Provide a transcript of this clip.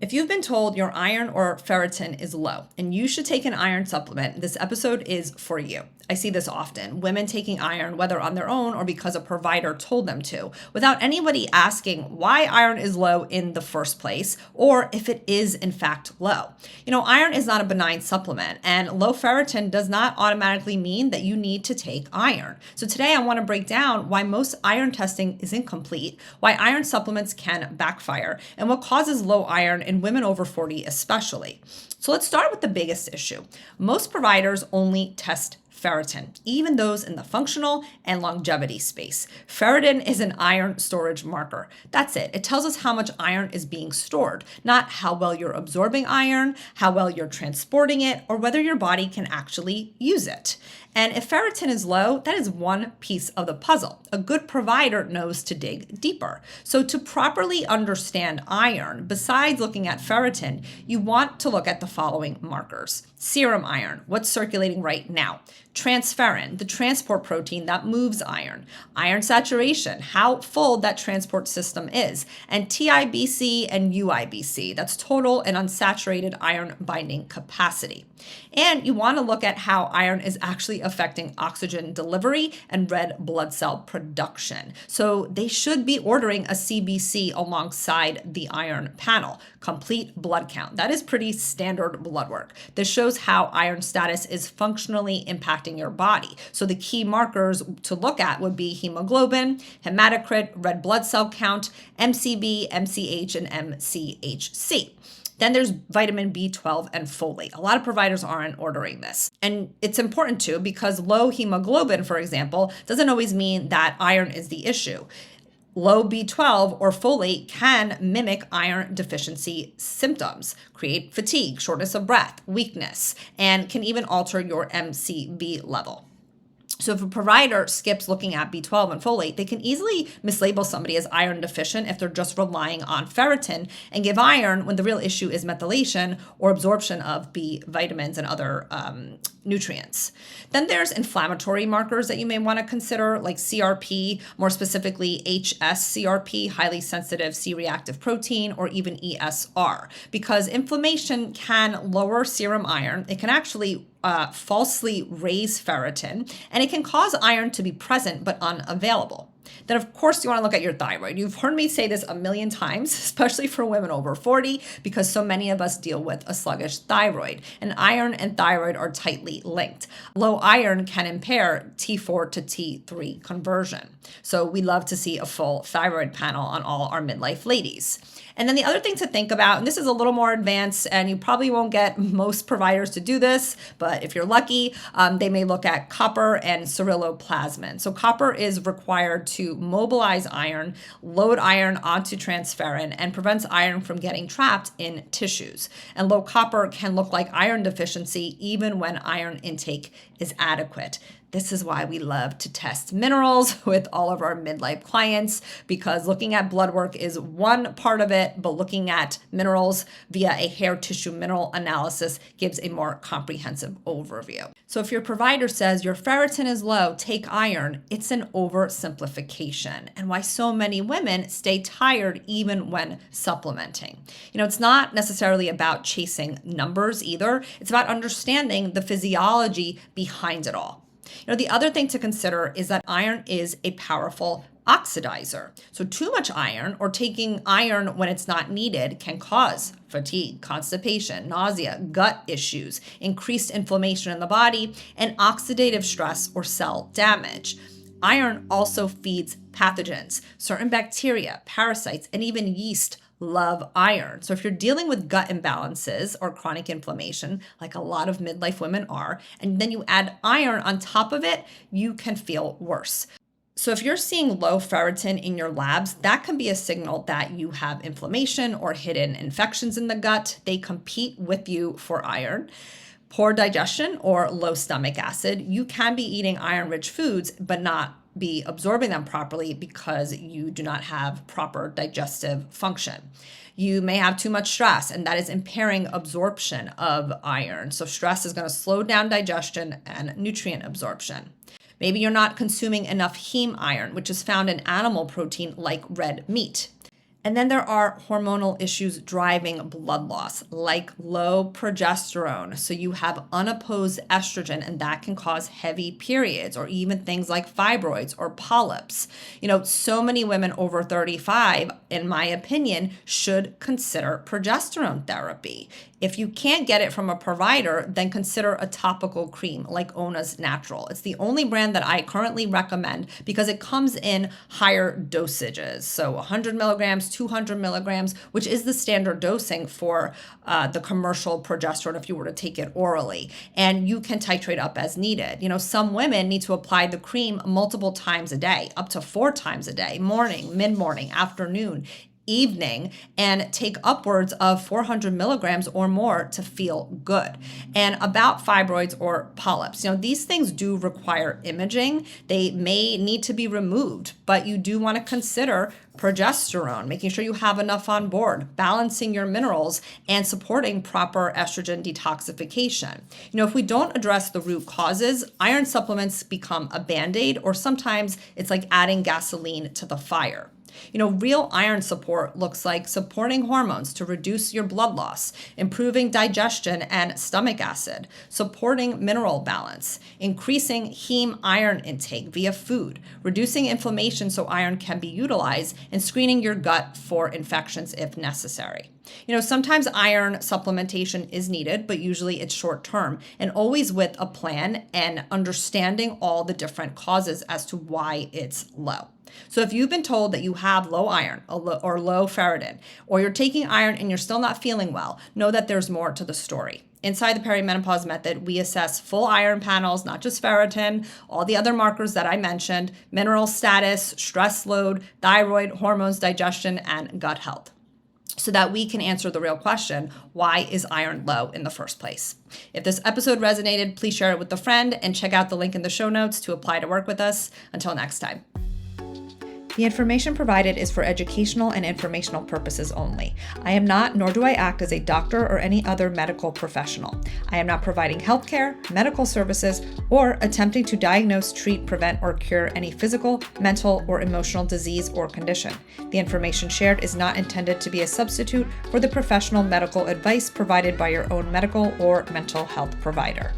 If you've been told your iron or ferritin is low and you should take an iron supplement, this episode is for you. I see this often. Women taking iron, whether on their own or because a provider told them to, without anybody asking why iron is low in the first place, or if it is in fact low. Iron is not a benign supplement, and low ferritin does not automatically mean that you need to take iron. So today I want to break down why most iron testing is incomplete, why iron supplements can backfire, and what causes low iron in women over 40 especially. So let's start with the biggest issue. Most providers only test ferritin, even those in the functional and longevity space. Ferritin is an iron storage marker. That's it. It tells us how much iron is being stored, not how well you're absorbing iron, how well you're transporting it, or whether your body can actually use it. And if ferritin is low, that is one piece of the puzzle. A good provider knows to dig deeper. So to properly understand iron, besides looking at ferritin, you want to look at the following markers. Serum iron, what's circulating right now. Transferrin, the transport protein that moves iron. Iron saturation, how full that transport system is. And TIBC and UIBC, that's total and unsaturated iron binding capacity. And you want to look at how iron is actually affecting oxygen delivery and red blood cell production. So they should be ordering a CBC alongside the iron panel. Complete blood count. That is pretty standard blood work. This shows how iron status is functionally impacting your body. So the key markers to look at would be hemoglobin, hematocrit, red blood cell count, MCB, MCH, and MCHC. Then there's vitamin B12 and folate. A lot of providers aren't ordering this. And it's important too, because low hemoglobin, for example, doesn't always mean that iron is the issue. Low B12 or folate can mimic iron deficiency symptoms, create fatigue, shortness of breath, weakness, and can even alter your MCB level. So if a provider skips looking at B12 and folate, they can easily mislabel somebody as iron deficient if they're just relying on ferritin and give iron when the real issue is methylation or absorption of B vitamins and other nutrients. Then there's inflammatory markers that you may want to consider, like CRP, more specifically HSCRP, highly sensitive C-reactive protein, or even ESR, because inflammation can lower serum iron. It can actually falsely raise ferritin, and it can cause iron to be present but unavailable. Then, of course, you want to look at your thyroid. You've heard me say this a million times, especially for women over 40, because so many of us deal with a sluggish thyroid. And iron and thyroid are tightly linked. Low iron can impair T4 to T3 conversion. So we love to see a full thyroid panel on all our midlife ladies. And then the other thing to think about, and this is a little more advanced, and you probably won't get most providers to do this, but if you're lucky, they may look at copper and ceruloplasmin. So copper is required to mobilize iron, load iron onto transferrin, and prevents iron from getting trapped in tissues. And low copper can look like iron deficiency even when iron intake is adequate. This is why we love to test minerals with all of our midlife clients, because looking at blood work is one part of it, but looking at minerals via a hair tissue mineral analysis gives a more comprehensive overview. So if your provider says your ferritin is low, take iron, it's an oversimplification, and why so many women stay tired even when supplementing. It's not necessarily about chasing numbers either. It's about understanding the physiology behind it all. The other thing to consider is that iron is a powerful oxidizer. So too much iron or taking iron when it's not needed can cause fatigue, constipation, nausea, gut issues, increased inflammation in the body, and oxidative stress or cell damage. Iron also feeds pathogens. Certain bacteria, parasites, and even yeast love iron. So if you're dealing with gut imbalances or chronic inflammation, like a lot of midlife women are, and then you add iron on top of it, you can feel worse. So if you're seeing low ferritin in your labs, that can be a signal that you have inflammation or hidden infections in the gut. They compete with you for iron. Poor digestion or low stomach acid, you can be eating iron-rich foods, but not be absorbing them properly because you do not have proper digestive function. You may have too much stress, and that is impairing absorption of iron. So stress is going to slow down digestion and nutrient absorption. Maybe you're not consuming enough heme iron, which is found in animal protein like red meat. And then there are hormonal issues driving blood loss, like low progesterone. So you have unopposed estrogen, and that can cause heavy periods, or even things like fibroids or polyps. So many women over 35, in my opinion, should consider progesterone therapy. If you can't get it from a provider, then consider a topical cream like Ona's Natural. It's the only brand that I currently recommend because it comes in higher dosages. So 100 milligrams, 200 milligrams, which is the standard dosing for the commercial progesterone if you were to take it orally. And you can titrate up as needed. Some women need to apply the cream multiple times a day, up to 4 times a day, morning, mid-morning, afternoon, evening, and take upwards of 400 milligrams or more to feel good. And about fibroids or polyps, these things do require imaging. They may need to be removed, but you do want to consider progesterone, making sure you have enough on board, balancing your minerals, and supporting proper estrogen detoxification. If we don't address the root causes, iron supplements become a Band-Aid, or sometimes it's like adding gasoline to the fire. Real iron support looks like supporting hormones to reduce your blood loss, improving digestion and stomach acid, supporting mineral balance, increasing heme iron intake via food, reducing inflammation so iron can be utilized, and screening your gut for infections if necessary. Sometimes iron supplementation is needed, but usually it's short term, and always with a plan and understanding all the different causes as to why it's low. So if you've been told that you have low iron or low ferritin, or you're taking iron and you're still not feeling well, know that there's more to the story. Inside the Perimenopause method, we assess full iron panels, not just ferritin, all the other markers that I mentioned, mineral status, stress load, thyroid, hormones, digestion, and gut health, so that we can answer the real question, why is iron low in the first place? If this episode resonated, please share it with a friend and check out the link in the show notes to apply to work with us. Until next time. The information provided is for educational and informational purposes only. I am not, nor do I act as a doctor or any other medical professional. I am not providing healthcare, medical services, or attempting to diagnose, treat, prevent, or cure any physical, mental, or emotional disease or condition. The information shared is not intended to be a substitute for the professional medical advice provided by your own medical or mental health provider.